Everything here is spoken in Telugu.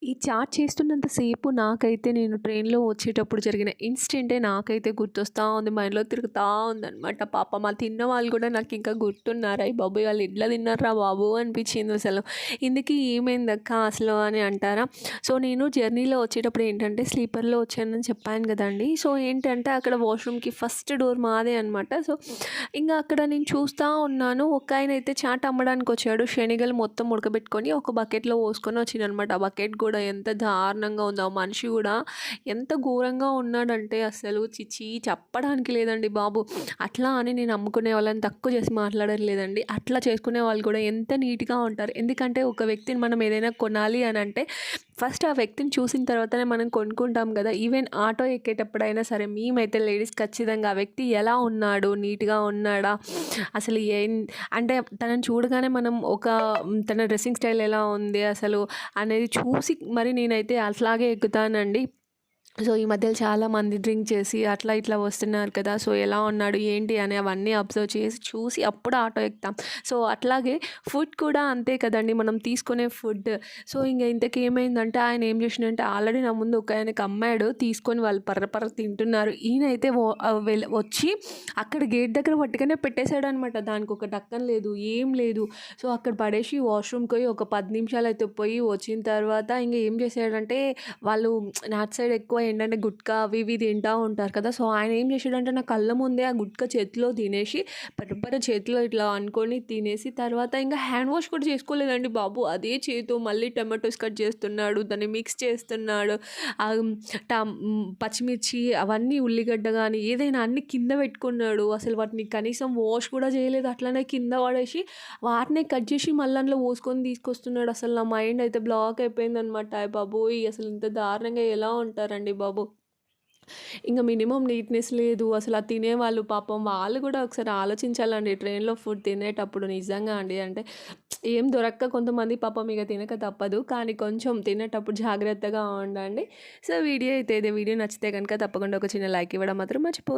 ఈ చాట్ చేస్తున్నంత సేపు నాకైతే నేను ట్రైన్‌లో వచ్చేటప్పుడు జరిగిన ఇన్సిడెంటే నాకైతే గుర్తొస్తా ఉంది. మైండ్‌లో తిరుగుతా ఉందనమాట. పాపం ఆ తిన్న వాళ్ళు కూడా నాకింకా గుర్తున్నారు. అయ్య బాబోయ్! వాళ్ళు ఎట్లా తిన్నార్రా బాబు అనిపించిందసలు. ఇంతకీ ఏమైందక్క అసలు అని అంటారా? సో, నేను జర్నీలో వచ్చేటప్పుడు ఏంటంటే స్లీపర్‌లో వచ్చానని చెప్పాను కదండీ! సో, ఏంటంటే అక్కడ వాష్‌రూమ్‌కి ఫస్ట్ డోర్ మాదే అనమాట. సో, ఇంగా అక్కడ నేను చూస్తా ఉన్నాను. ఒకాయనైతే చాట్ అమ్మడానికొచ్చాడు. శనగలు మొత్తం ఉడకబెట్టుకొని ఒక బకెట్‌లో పోసుకొని వచ్చిండనమాట. ఆ బకెట్ కూడా ఎంత దారుణంగా ఉందో. ఆ మనిషి గూడా ఎంత ఘోరంగా ఉన్నాడంటే అసలు ఛీ! చెప్పడానికి లేదండి బాబు. అట్లా అని నేను అమ్ముకునే వాళ్ళని తక్కువ చేసి మాట్లాడట్లేదండి. అట్లా చేసుకునే వాళ్ళు కూడా ఎంత నీట్‌గా ఉంటారు. ఎందుకంటే ఒక వ్యక్తిని మనం ఏదైనా కొనాలి అనంటే ఫస్ట్ ఆ వ్యక్తిని చూసిన తర్వాతనే మనం కొనుక్కుంటాం గదా! ఈవెన్ ఆటో ఎక్కేటప్పుడైనా సరే మేమైతే లేడీస్ ఖచ్చితంగా ఆ వ్యక్తి ఎలా ఉన్నాడు? నీట్‌గా ఉన్నాడా? అసలు అంటే తనని చూడగానే మనం తన డ్రెస్సింగ్ స్టైల్ ఎలా ఉంది అసలు అనేది చూసి మరి నేనైతే అట్లాగే ఎక్కుతానండి. సో, ఈ మధ్యలో చాలామంది డ్రింక్ చేసి అట్లా ఇట్లా వస్తున్నారు కదా! సో, ఎలా ఉన్నాడు? ఏంటి? అని అవన్నీ అబ్జర్వ్ చేసి చూసి అప్పుడు ఆటో ఎక్కుతాం. సో, అట్లాగే ఫుడ్ కూడా అంతే కదండీ! మనం తీసుకునే ఫుడ్. సో, ఇంతకి ఏమైందంటే ఆయన ఏం చేసిండంటే ఆల్రెడీ నా ముందు ఒకాయనకి అమ్మాడు. తీసుకొని వాళ్ళు పర్ర పర్ర తింటున్నారు. ఈయనైతే వచ్చి అక్కడ గేట్ దగ్గర పట్టుకునే పెట్టేసాడనమాట. దానికొక ఢక్కన లేదు. ఏం లేదు. సో, అక్కడ పడేసి వాష్‌రూమ్‌కి పోయి ఒక 10 నిమిషాలైతే పోయి వచ్చిన తర్వాత ఏం చేసాడంటే వాళ్ళు నార్త్ సైడ్ ఎక్కువ ఏంటంటే గుట్కా అవి ఇవి తింటా ఉంటారు కదా! సో, ఆయన ఏం చేసాడంటే నా కళ్ళ ముందే ఆ గుట్కా చేతిలో తినేసి పరపర చేతిలో ఇట్లా అనుకోని తినేసి తర్వాత హ్యాండ్ వాష్ కూడా చేసుకోలేదండి బాబు. అదే చేత్తో మళ్ళీ టమాటోస్ కట్ చేస్తున్నాడు. దాన్ని మిక్స్ చేస్తున్నాడు. ఆహ్, పచ్చిమిర్చి అవన్నీ ఉల్లిగడ్డ గానీ ఏదైనా అన్నీ కింద పెట్టుకున్నాడు. అసలు వాటిని కనీసం వాష్ కూడా చేయలేదు. అట్లనే కింద పడేసి వాటినే కట్ చేసి మళ్ళీ అందులో పోసుకొని తీసుకొస్తున్నాడు. అసలు నా మైండ్ అయితే బ్లాక్ అయిపోయిందనమాట. అయ్య బాబోయ్! అసలు ఇంత దారుణంగా ఎలా ఉంటారండి బాబు. మినిమమ్ నీట్‌నెస్ లేదు. అసలు అది తినేవాళ్ళు పాపం వాళ్ళు కూడా ఒకసారి ఆలోచించాలండి ట్రైన్‌లో ఫుడ్ తినేటప్పుడు నిజంగా అండి. అంటే ఏం దొరక్క కొంతమంది పాపం తినక తప్పదు. కానీ కొంచెం తినేటప్పుడు జాగ్రత్తగా ఉండండి. సో, వీడియో అయితే వీడియో నచ్చితే గనుక తప్పకుండా ఒక చిన్న లైక్ ఇవ్వడం మాత్రం మర్చిపోవద్దు.